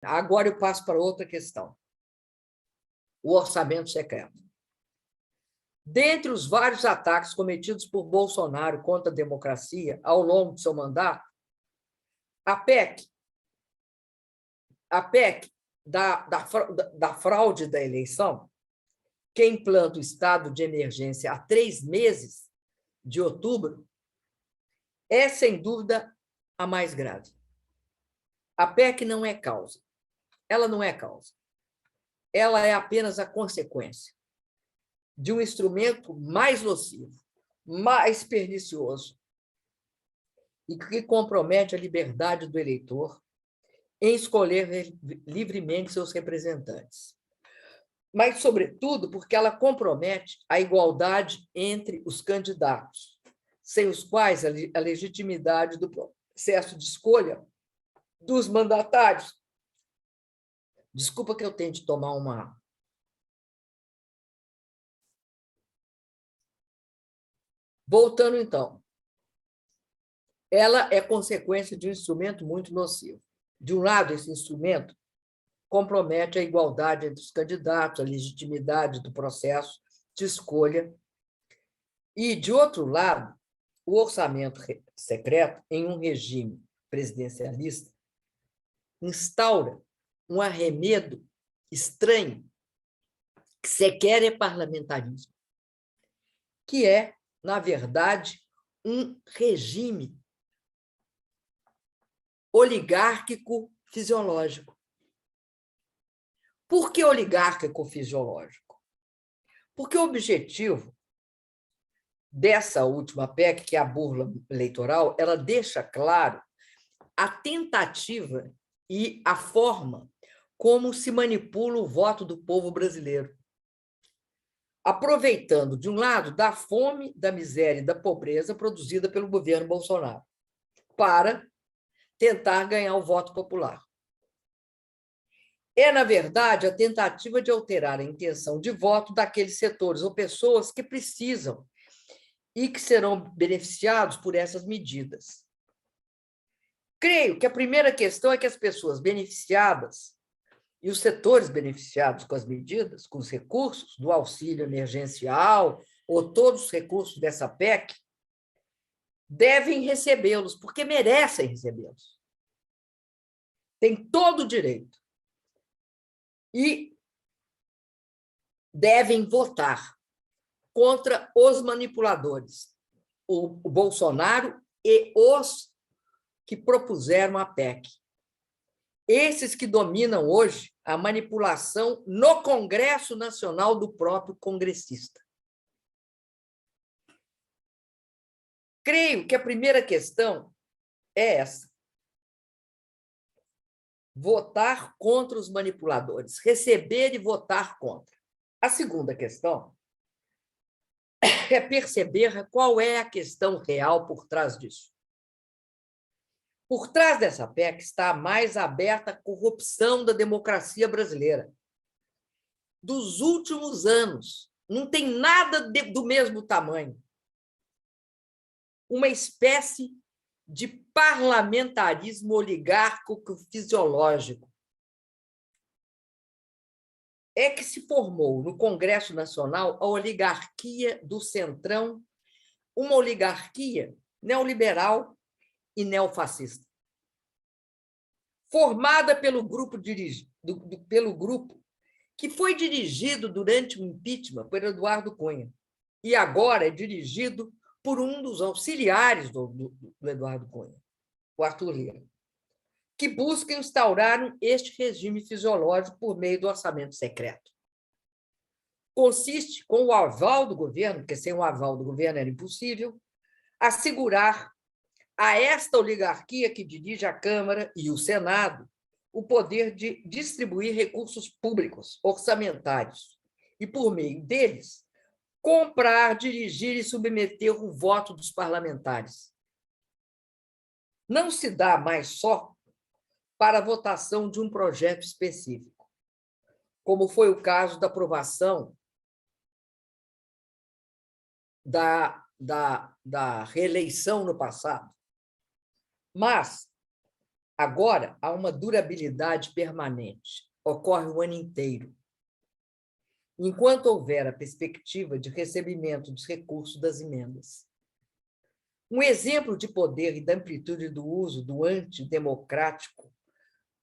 Agora eu passo para outra questão. O orçamento secreto. Dentre os vários ataques cometidos por Bolsonaro contra a democracia ao longo de seu mandato, a PEC da fraude da eleição, que implanta o estado de emergência há 3 meses, de outubro, é, sem dúvida, a mais grave. A PEC não é causa. Ela não é causa. Ela é apenas a consequência de um instrumento mais nocivo, mais pernicioso, e que compromete a liberdade do eleitor em escolher livremente seus representantes. Mas, sobretudo, porque ela compromete a igualdade entre os candidatos, sem os quais a legitimidade do processo de escolha dos mandatários. Desculpa que eu tente tomar uma... Voltando, então. Ela é consequência de um instrumento muito nocivo. De um lado, esse instrumento compromete a igualdade entre os candidatos, a legitimidade do processo de escolha. E, de outro lado, o orçamento secreto, em um regime presidencialista, instaura um arremedo estranho, que sequer é parlamentarismo, que é, na verdade, um regime oligárquico fisiológico. Por que oligárquico fisiológico? Porque o objetivo dessa última PEC, que é a burla eleitoral, ela deixa claro a tentativa e a forma como se manipula o voto do povo brasileiro, aproveitando, de um lado, da fome, da miséria e da pobreza produzida pelo governo Bolsonaro, para tentar ganhar o voto popular. É, na verdade, a tentativa de alterar a intenção de voto daqueles setores ou pessoas que precisam e que serão beneficiados por essas medidas. Creio que a primeira questão é que as pessoas beneficiadas e os setores beneficiados com as medidas, com os recursos do auxílio emergencial ou todos os recursos dessa PEC, devem recebê-los, porque merecem recebê-los. Têm todo o direito. E devem votar contra os manipuladores, o Bolsonaro e os que propuseram a PEC. Esses que dominam hoje a manipulação no Congresso Nacional do próprio congressista. Creio que a primeira questão é essa: votar contra os manipuladores, receber e votar contra. A segunda questão é perceber qual é a questão real por trás disso. Por trás dessa PEC está a mais aberta corrupção da democracia brasileira. Dos últimos anos, não tem nada do mesmo tamanho. Uma espécie de parlamentarismo oligárquico fisiológico. É que se formou no Congresso Nacional a oligarquia do Centrão, uma oligarquia neoliberal e neofascista, formada pelo grupo que foi dirigido durante o impeachment por Eduardo Cunha e agora é dirigido por um dos auxiliares do Eduardo Cunha, o Arthur Lira, que busca instaurar este regime fisiológico por meio do orçamento secreto. Consiste, com o aval do governo, porque sem o aval do governo era impossível, assegurar a esta oligarquia que dirige a Câmara e o Senado o poder de distribuir recursos públicos, orçamentários, e, por meio deles, comprar, dirigir e submeter o voto dos parlamentares. Não se dá mais só para a votação de um projeto específico, como foi o caso da aprovação da reeleição no passado, mas Agora, há uma durabilidade permanente, ocorre o ano inteiro. Enquanto houver a perspectiva de recebimento dos recursos das emendas. Um exemplo de poder e da amplitude do uso do antidemocrático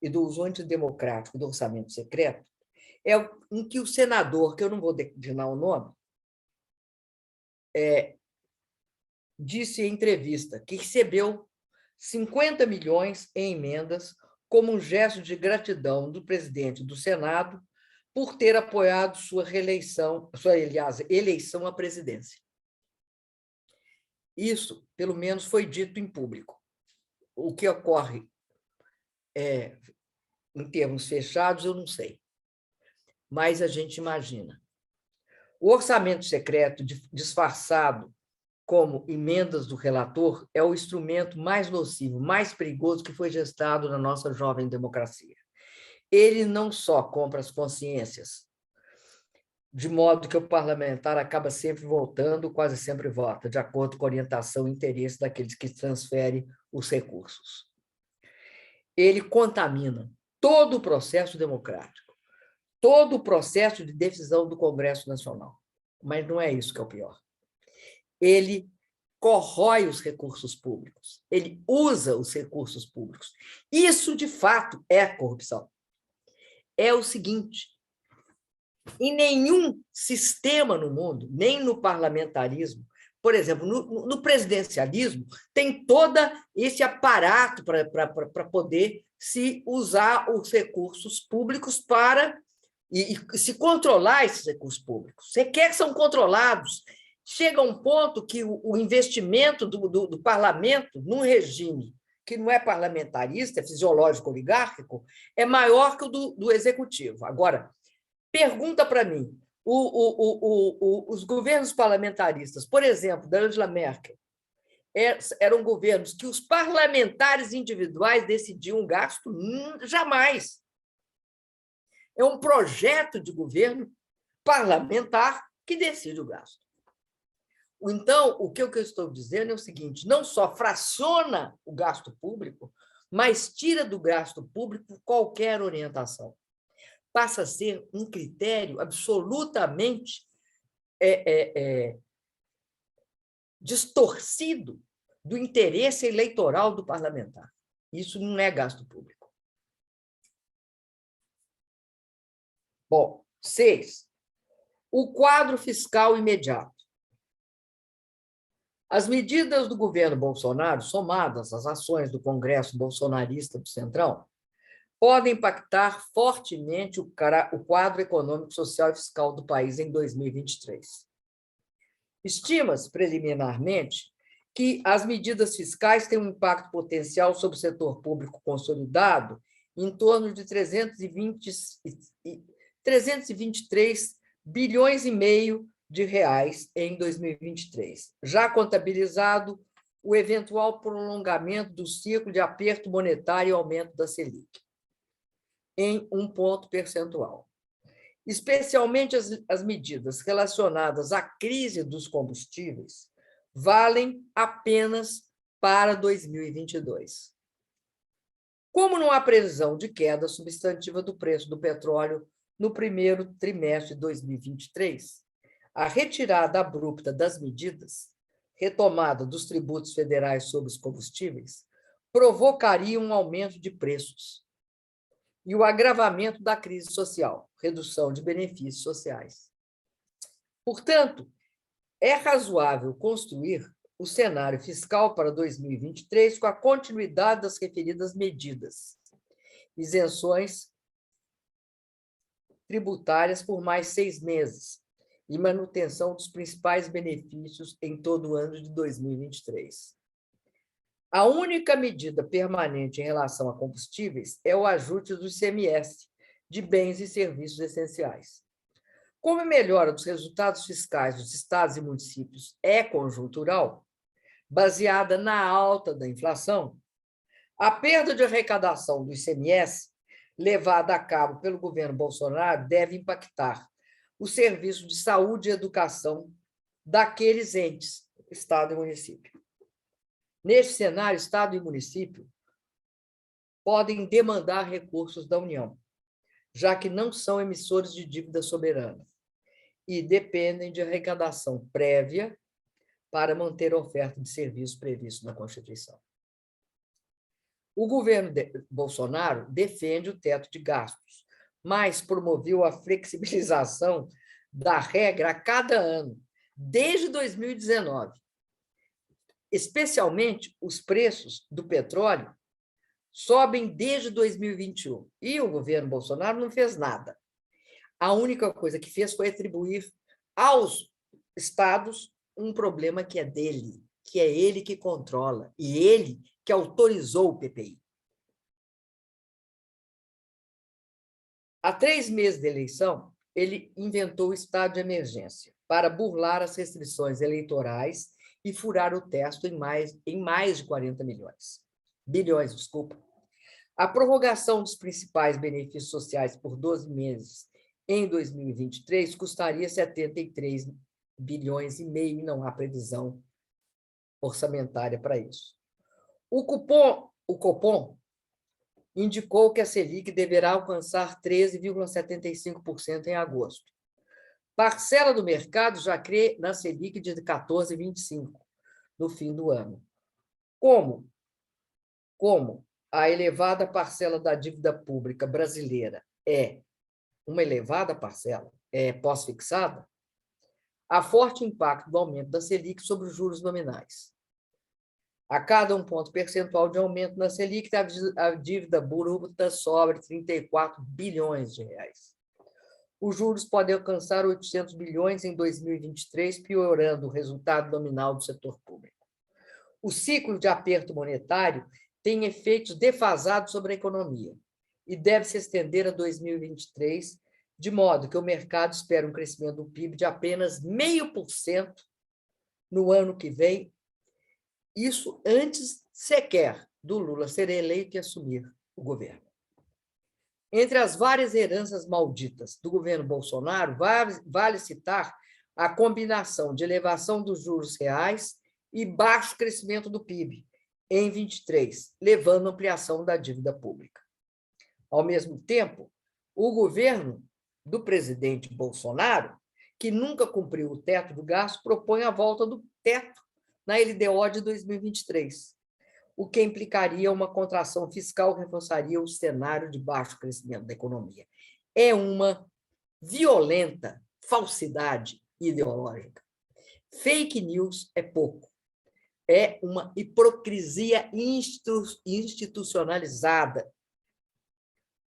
e do uso antidemocrático do orçamento secreto é em que o senador, que eu não vou declinar o nome, disse em entrevista que recebeu 50 milhões em emendas como um gesto de gratidão do presidente do Senado por ter apoiado sua reeleição, aliás, eleição à presidência. Isso, pelo menos, foi dito em público. O que ocorre em termos fechados, eu não sei. Mas a gente imagina. O orçamento secreto, disfarçado como emendas do relator, é o instrumento mais nocivo, mais perigoso que foi gestado na nossa jovem democracia. Ele não só compra as consciências, de modo que o parlamentar acaba sempre voltando, quase sempre vota, de acordo com a orientação e interesse daqueles que transferem os recursos. Ele contamina todo o processo democrático, todo o processo de decisão do Congresso Nacional. Mas não é isso que é o pior. Ele corrói os recursos públicos, ele usa os recursos públicos. Isso, de fato, é corrupção. É o seguinte: em nenhum sistema no mundo, nem no parlamentarismo, por exemplo, no presidencialismo, tem todo esse aparato para poder se usar os recursos públicos para e se controlar esses recursos públicos. Você quer que são controlados. Chega um ponto que o investimento do parlamento num regime que não é parlamentarista, é fisiológico oligárquico, é maior que o do executivo. Agora, pergunta para mim, os governos parlamentaristas, por exemplo, da Angela Merkel, eram governos que os parlamentares individuais decidiam o gasto? Jamais. É um projeto de governo parlamentar que decide o gasto. Então, o que eu estou dizendo é o seguinte: não só fraciona o gasto público, mas tira do gasto público qualquer orientação. Passa a ser um critério absolutamente distorcido do interesse eleitoral do parlamentar. Isso não é gasto público. Bom, 6. O quadro fiscal imediato. As medidas do governo Bolsonaro, somadas às ações do Congresso bolsonarista do Centrão, podem impactar fortemente o quadro econômico, social e fiscal do país em 2023. Estima-se, preliminarmente, que as medidas fiscais têm um impacto potencial sobre o setor público consolidado em torno de 323 bilhões e meio de reais em 2023, já contabilizado o eventual prolongamento do ciclo de aperto monetário e aumento da Selic, em 1 ponto percentual. Especialmente as medidas relacionadas à crise dos combustíveis valem apenas para 2022. Como não há previsão de queda substantiva do preço do petróleo no primeiro trimestre de 2023, a retirada abrupta das medidas, retomada dos tributos federais sobre os combustíveis, provocaria um aumento de preços e o agravamento da crise social, redução de benefícios sociais. Portanto, é razoável construir o cenário fiscal para 2023 com a continuidade das referidas medidas, isenções tributárias por mais 6 meses, e manutenção dos principais benefícios em todo o ano de 2023. A única medida permanente em relação a combustíveis é o ajuste do ICMS de bens e serviços essenciais. Como a melhora dos resultados fiscais dos estados e municípios é conjuntural, baseada na alta da inflação, a perda de arrecadação do ICMS levada a cabo pelo governo Bolsonaro deve impactar o serviço de saúde e educação daqueles entes, Estado e município. Neste cenário, Estado e município podem demandar recursos da União, já que não são emissores de dívida soberana e dependem de arrecadação prévia para manter a oferta de serviços previsto na Constituição. O governo Bolsonaro defende o teto de gastos, mas promoveu a flexibilização da regra a cada ano, desde 2019. Especialmente os preços do petróleo sobem desde 2021. E o governo Bolsonaro não fez nada. A única coisa que fez foi atribuir aos estados um problema que é dele, que é ele que controla, e ele que autorizou o PPI. Há 3 meses da eleição, ele inventou o estado de emergência para burlar as restrições eleitorais e furar o teto em mais de 40 bilhões. A prorrogação dos principais benefícios sociais por 12 meses em 2023 custaria 73 bilhões e meio, e não há previsão orçamentária para isso. O Copom indicou que a Selic deverá alcançar 13,75% em agosto. Parcela do mercado já crê na Selic de 14,25% no fim do ano. Como a elevada parcela da dívida pública brasileira é uma elevada parcela, é pós-fixada, há forte impacto do aumento da Selic sobre os juros nominais. A cada 1 ponto percentual de aumento na Selic, a dívida bruta sobe 34 bilhões de reais. Os juros podem alcançar 800 bilhões em 2023, piorando o resultado nominal do setor público. O ciclo de aperto monetário tem efeitos defasados sobre a economia e deve se estender a 2023, de modo que o mercado espera um crescimento do PIB de apenas 0,5% no ano que vem, isso antes sequer do Lula ser eleito e assumir o governo. Entre as várias heranças malditas do governo Bolsonaro, vale citar a combinação de elevação dos juros reais e baixo crescimento do PIB em 23, levando à ampliação da dívida pública. Ao mesmo tempo, o governo do presidente Bolsonaro, que nunca cumpriu o teto do gasto, propõe a volta do teto na LDO de 2023, o que implicaria uma contração fiscal que reforçaria o cenário de baixo crescimento da economia. É uma violenta falsidade ideológica. Fake news é pouco. É uma hipocrisia institucionalizada.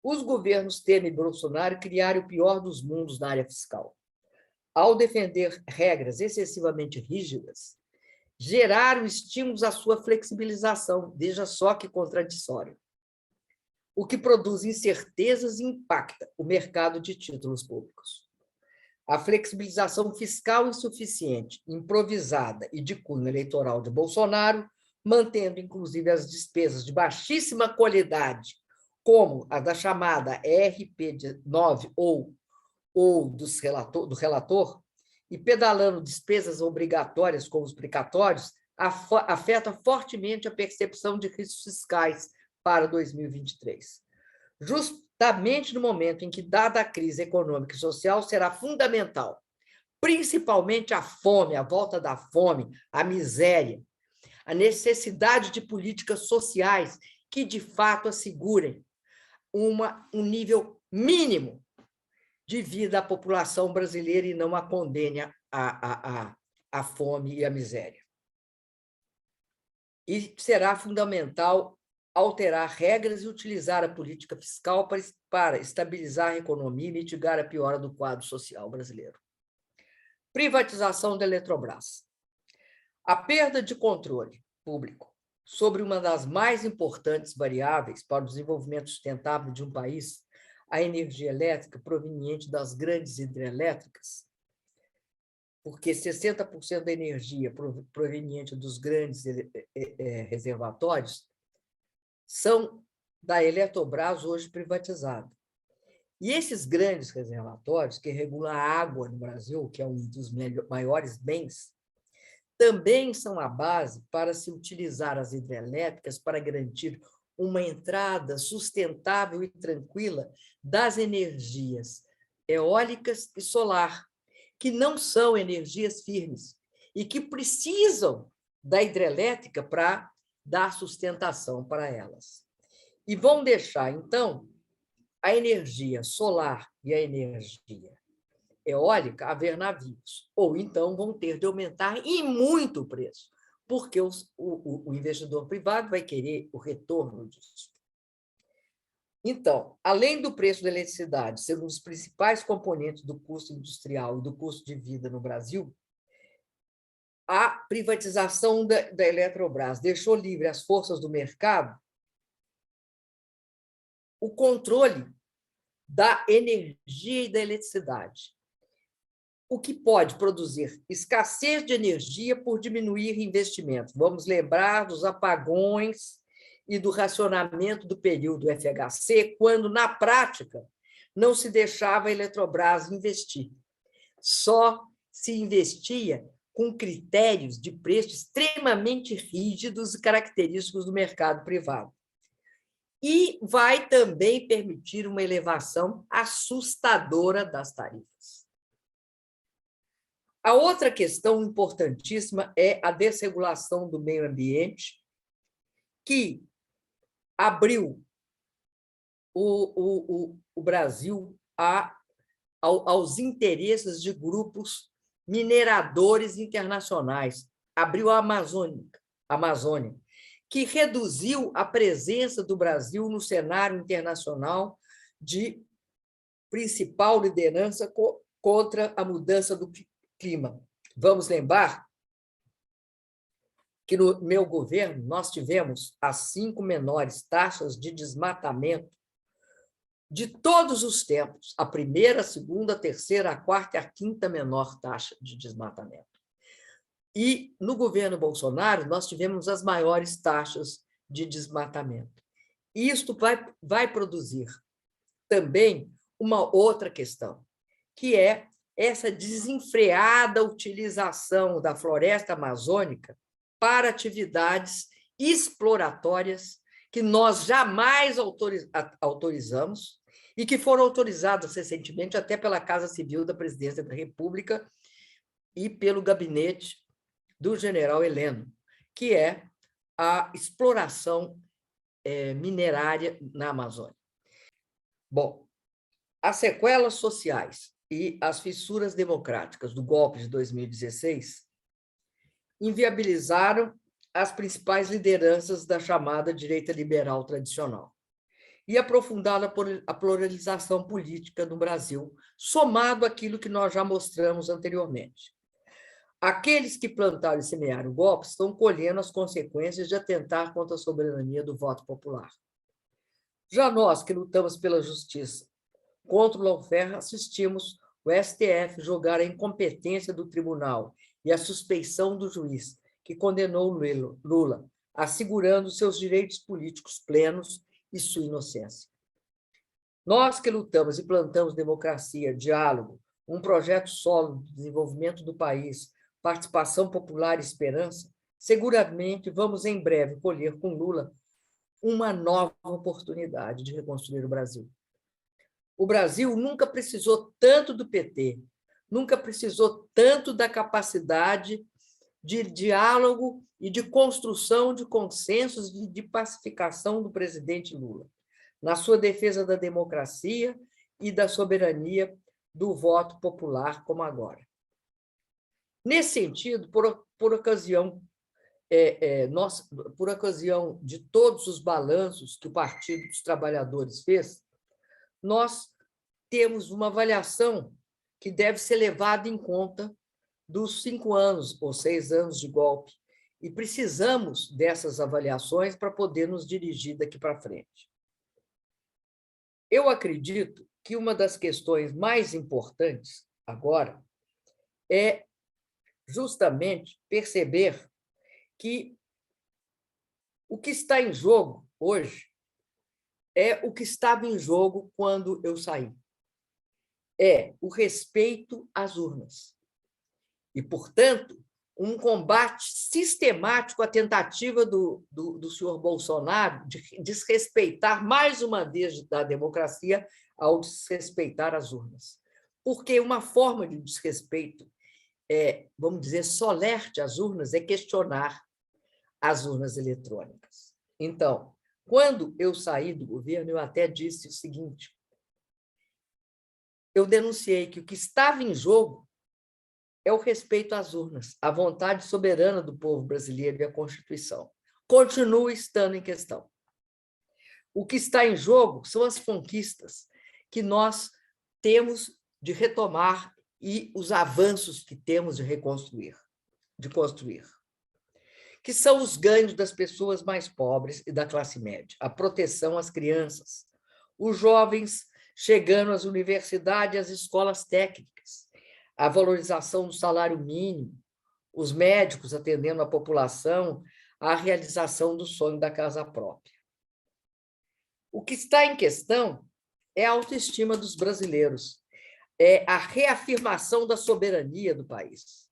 Os governos Temer e Bolsonaro criaram o pior dos mundos na área fiscal. Ao defender regras excessivamente rígidas, geraram estímulos à sua flexibilização, veja só que contraditório, o que produz incertezas e impacta o mercado de títulos públicos. A flexibilização fiscal insuficiente, improvisada e de cunho eleitoral de Bolsonaro, mantendo inclusive as despesas de baixíssima qualidade, como a da chamada RP9 ou do relator, e pedalando despesas obrigatórias como os precatórios, afeta fortemente a percepção de riscos fiscais para 2023. Justamente no momento em que, dada a crise econômica e social, será fundamental, principalmente a fome, a volta da fome, a miséria, a necessidade de políticas sociais que, de fato, assegurem um nível mínimo de vida à população brasileira e não a condene à fome e à miséria. E será fundamental alterar regras e utilizar a política fiscal para estabilizar a economia e mitigar a piora do quadro social brasileiro. Privatização da Eletrobras. A perda de controle público sobre uma das mais importantes variáveis para o desenvolvimento sustentável de um país, a energia elétrica proveniente das grandes hidrelétricas, porque 60% da energia proveniente dos grandes reservatórios são da Eletrobras, hoje privatizada. E esses grandes reservatórios, que regulam a água no Brasil, que é um dos maiores bens, também são a base para se utilizar as hidrelétricas para garantir uma entrada sustentável e tranquila das energias eólicas e solar, que não são energias firmes e que precisam da hidrelétrica para dar sustentação para elas. E vão deixar, então, a energia solar e a energia eólica haver navios, ou então vão ter de aumentar e muito o preço, porque o investidor privado vai querer o retorno disso. Então, além do preço da eletricidade ser um dos principais componentes do custo industrial e do custo de vida no Brasil, a privatização da Eletrobras deixou livre às forças do mercado o controle da energia e da eletricidade, o que pode produzir escassez de energia por diminuir investimentos. Vamos lembrar dos apagões e do racionamento do período FHC, quando, na prática, não se deixava a Eletrobras investir. Só se investia com critérios de preço extremamente rígidos e característicos do mercado privado. E vai também permitir uma elevação assustadora das tarifas. A outra questão importantíssima é a desregulação do meio ambiente, que abriu o Brasil aos interesses de grupos mineradores internacionais, abriu a Amazônia, que reduziu a presença do Brasil no cenário internacional de principal liderança contra a mudança do clima. Vamos lembrar que no meu governo nós tivemos as 5 menores taxas de desmatamento de todos os tempos, a primeira, a segunda, a terceira, a quarta e a quinta menor taxa de desmatamento. E no governo Bolsonaro nós tivemos as maiores taxas de desmatamento. Isto vai produzir também uma outra questão, que é essa desenfreada utilização da floresta amazônica para atividades exploratórias que nós jamais autorizamos e que foram autorizadas recentemente até pela Casa Civil da Presidência da República e pelo gabinete do general Heleno, que é a exploração minerária na Amazônia. Bom, as sequelas sociais e as fissuras democráticas do golpe de 2016 inviabilizaram as principais lideranças da chamada direita liberal tradicional e aprofundaram a pluralização política no Brasil, somado àquilo que nós já mostramos anteriormente. Aqueles que plantaram e semearam o golpe estão colhendo as consequências de atentar contra a soberania do voto popular. Já nós, que lutamos pela justiça contra o lawfare, assistimos o STF julgar a incompetência do tribunal e a suspeição do juiz, que condenou Lula, assegurando seus direitos políticos plenos e sua inocência. Nós que lutamos e plantamos democracia, diálogo, um projeto sólido de desenvolvimento do país, participação popular e esperança, seguramente vamos em breve colher com Lula uma nova oportunidade de reconstruir o Brasil. O Brasil nunca precisou tanto do PT, nunca precisou tanto da capacidade de diálogo e de construção de consensos e de pacificação do presidente Lula, na sua defesa da democracia e da soberania do voto popular, como agora. Nesse sentido, por ocasião de todos os balanços que o Partido dos Trabalhadores fez, nós temos uma avaliação que deve ser levada em conta dos 5 anos ou 6 anos de golpe, e precisamos dessas avaliações para poder nos dirigir daqui para frente. Eu acredito que uma das questões mais importantes agora é justamente perceber que o que está em jogo hoje é o que estava em jogo quando eu saí. É o respeito às urnas. E, portanto, um combate sistemático à tentativa do senhor Bolsonaro de desrespeitar, mais uma vez, da democracia ao desrespeitar as urnas. Porque uma forma de desrespeito, vamos dizer, solerte às urnas é questionar as urnas eletrônicas. Então, quando eu saí do governo, eu até disse o seguinte: eu denunciei que o que estava em jogo é o respeito às urnas, a vontade soberana do povo brasileiro e a Constituição. Continua estando em questão. O que está em jogo são as conquistas que nós temos de retomar e os avanços que temos de reconstruir, de construir, que são os ganhos das pessoas mais pobres e da classe média, a proteção às crianças, os jovens chegando às universidades e às escolas técnicas, a valorização do salário mínimo, os médicos atendendo a população, a realização do sonho da casa própria. O que está em questão é a autoestima dos brasileiros, é a reafirmação da soberania do país.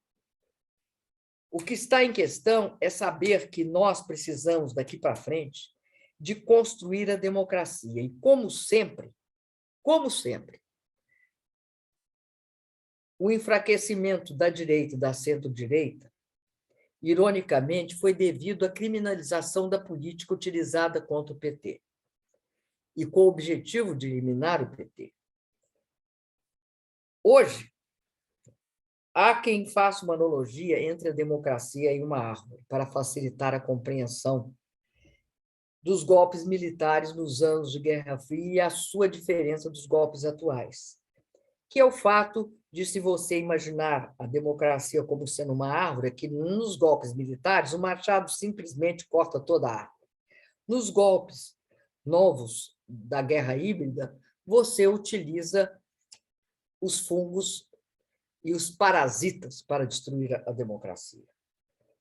O que está em questão é saber que nós precisamos, daqui para frente, de construir a democracia. E, como sempre, o enfraquecimento da direita e da centro-direita, ironicamente, foi devido à criminalização da política utilizada contra o PT e com o objetivo de eliminar o PT. Hoje, há quem faça uma analogia entre a democracia e uma árvore para facilitar a compreensão dos golpes militares nos anos de Guerra Fria e a sua diferença dos golpes atuais, que é o fato de, se você imaginar a democracia como sendo uma árvore, que nos golpes militares o machado simplesmente corta toda a árvore. Nos golpes novos da guerra híbrida, você utiliza os fungos e os parasitas para destruir a democracia.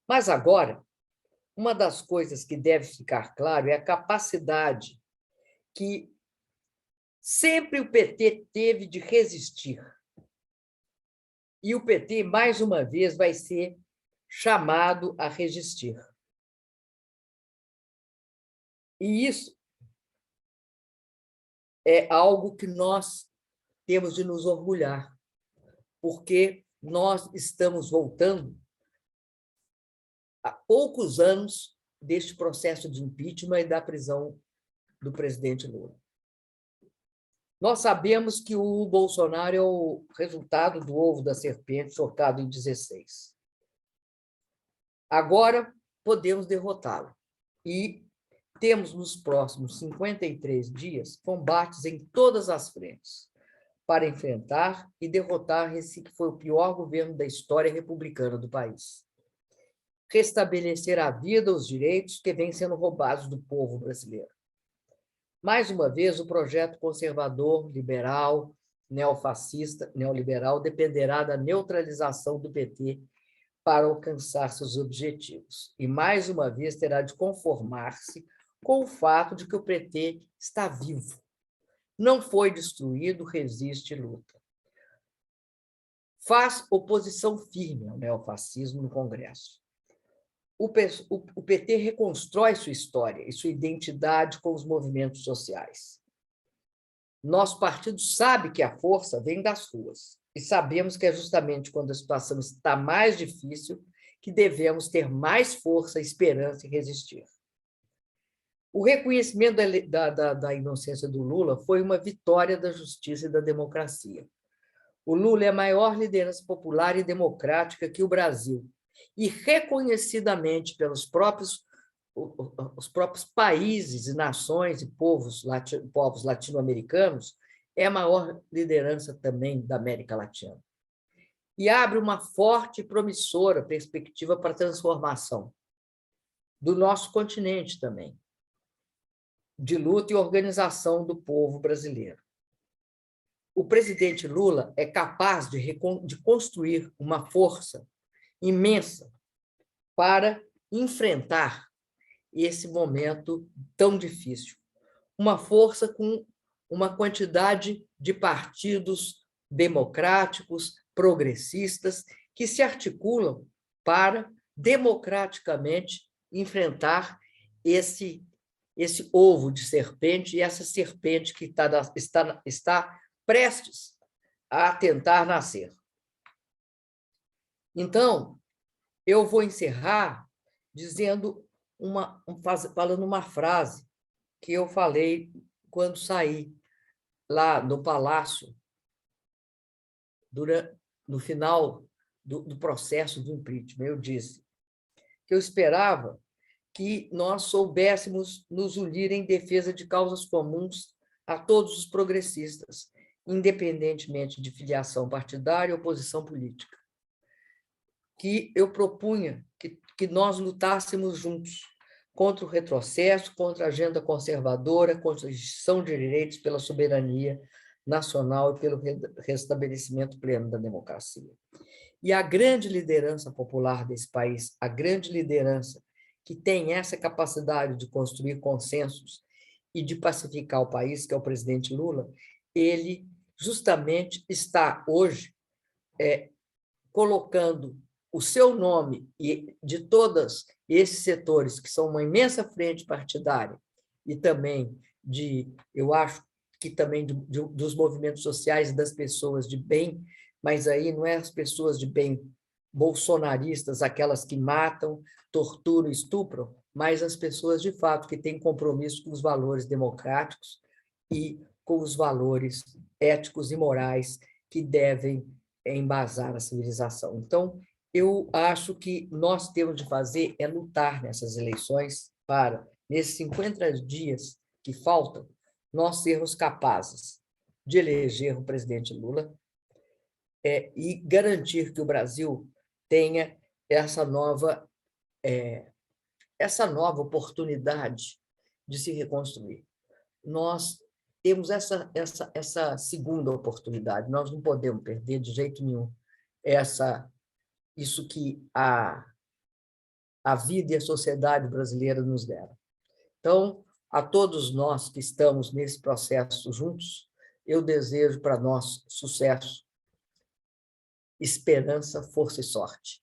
Mas agora, uma das coisas que deve ficar claro é a capacidade que sempre o PT teve de resistir. E o PT, mais uma vez, vai ser chamado a resistir. E isso é algo que nós temos de nos orgulhar, porque nós estamos voltando há poucos anos deste processo de impeachment e da prisão do presidente Lula. Nós sabemos que o Bolsonaro é o resultado do ovo da serpente soltado em 16. Agora podemos derrotá-lo. E temos nos próximos 53 dias combates em todas as frentes para enfrentar e derrotar esse que foi o pior governo da história republicana do país. Restabelecer a vida, os direitos que vêm sendo roubados do povo brasileiro. Mais uma vez, o projeto conservador, liberal, neofascista, neoliberal dependerá da neutralização do PT para alcançar seus objetivos. E, mais uma vez, terá de conformar-se com o fato de que o PT está vivo. Não foi destruído, resiste e luta. Faz oposição firme ao neofascismo no Congresso. O PT reconstrói sua história e sua identidade com os movimentos sociais. Nosso partido sabe que a força vem das ruas e sabemos que é justamente quando a situação está mais difícil que devemos ter mais força, esperança e resistir. O reconhecimento da inocência do Lula foi uma vitória da justiça e da democracia. O Lula é a maior liderança popular e democrática que o Brasil, e reconhecidamente pelos próprios países e nações e povos latino-americanos, é a maior liderança também da América Latina. E abre uma forte e promissora perspectiva para a transformação do nosso continente também, de luta e organização do povo brasileiro. O presidente Lula é capaz de construir uma força imensa para enfrentar esse momento tão difícil. Uma força com uma quantidade de partidos democráticos, progressistas, que se articulam para democraticamente enfrentar esse ovo de serpente e essa serpente que está prestes a tentar nascer. Então, eu vou encerrar dizendo falando uma frase que eu falei quando saí lá no Palácio, no final do processo do impeachment. Eu disse que eu esperava que nós soubéssemos nos unir em defesa de causas comuns a todos os progressistas, independentemente de filiação partidária ou posição política. Que eu propunha que nós lutássemos juntos contra o retrocesso, contra a agenda conservadora, contra a restrição de direitos, pela soberania nacional e pelo restabelecimento pleno da democracia. E a grande liderança popular desse país, a grande liderança que tem essa capacidade de construir consensos e de pacificar o país, que é o presidente Lula, ele justamente está hoje colocando o seu nome e de todos esses setores, que são uma imensa frente partidária, e também eu acho que também dos movimentos sociais e das pessoas de bem, mas aí não é as pessoas de bem bolsonaristas, aquelas que matam, torturam, estupram, mas as pessoas, de fato, que têm compromisso com os valores democráticos e com os valores éticos e morais que devem embasar a civilização. Então, eu acho que nós temos de fazer é lutar nessas eleições para, nesses 50 dias que faltam, nós sermos capazes de eleger o presidente Lula e garantir que o Brasil tenha essa nova oportunidade de se reconstruir. Nós temos essa segunda oportunidade, nós não podemos perder de jeito nenhum isso que a vida e a sociedade brasileira nos deram. Então, a todos nós que estamos nesse processo juntos, eu desejo para nós sucesso, esperança, força e sorte.